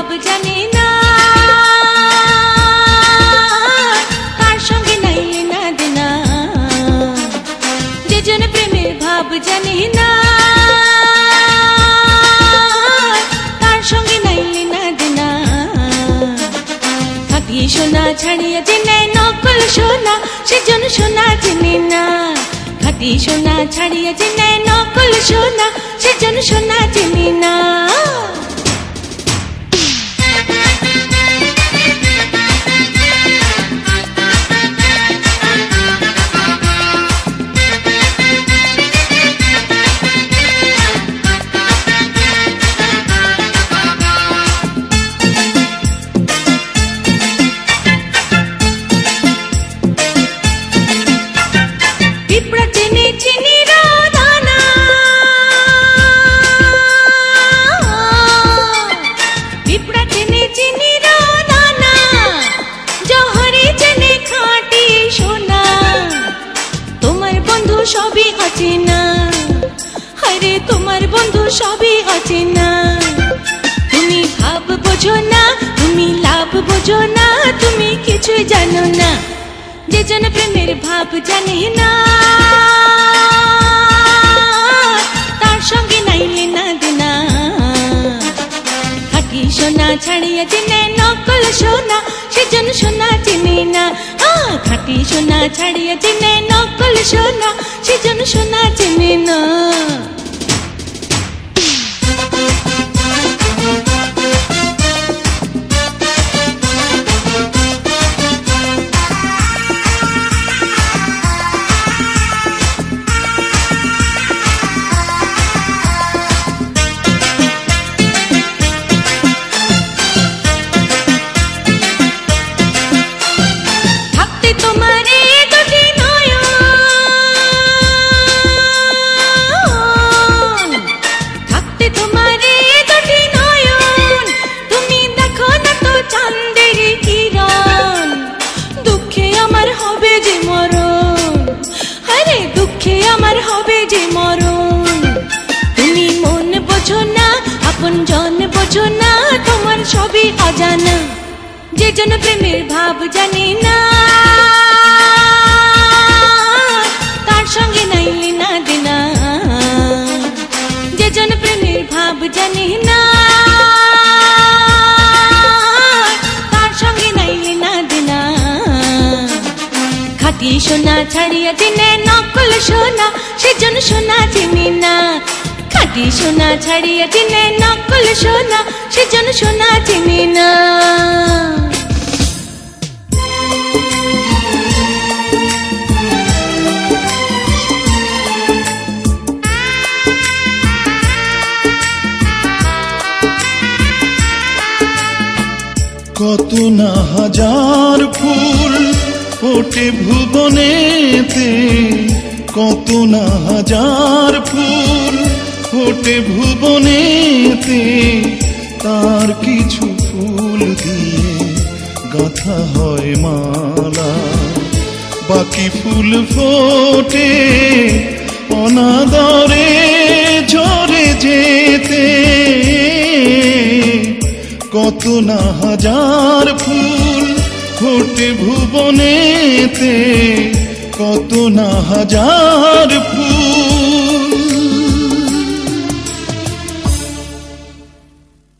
ভাব জানে না, তার সঙ্গে নাই লেনা দেনা। যে জন প্রেমের ভাব জানে না, তার সঙ্গে নাই লেনা দেনা। খাঁটি সোনা ছাড়িয়া যে নেয় নকল সোনা, সেজন সোনা চেনে না। খাঁটি সোনা ছাড়িয়া যে নেয় নকল সোনা, সেজন সোনা চেনে না। সবই অচেনা, হরে তোমার বন্ধু সবই অচেনা। তুমি ভাব বোঝো না, তুমি লাভ বোঝো না, তুমি কিছুই জানো না। যে জন প্রেমের ভাব জানে না, তার সঙ্গে নাই লেনা দেনা। খাঁটি সোনা ছাড়িয়া যে নেয় নকল সোনা, সেজন সোনা চেনে না। খাঁটি সোনা ছাড়িয়া যে নেয় নকল সোনা, সেজন সোনা চেনে না। তোমার সবই অজানা। যে জন প্রেমের ভাব জানে না, তার সঙ্গে নাই লেনা দেনা। যে জন প্রেমের ভাব জানে না, তার সঙ্গে নাই লেনা দেনা। খাঁটি সোনা ছাড়িয়া যে নেয় নকল সোনা, সেজন সোনা চেনে না। খাঁটি সোনা ছাড়িয়া যে নেয় নকল সোনা, সেজন সোনা চেনে না। কত না হাজার ফুল ফোটে ভুবনেতে, কত না হাজার ফুল ফোটে ভুবনেতে। তার কিছু ফুল দিয়ে গাঁথা হয় মালা, বাকি ফুল ফোটে অনাদরে ঝরে যেতে। কত না হাজার ফুল ফোটে ভুবনেতে, কত না হাজার ফুল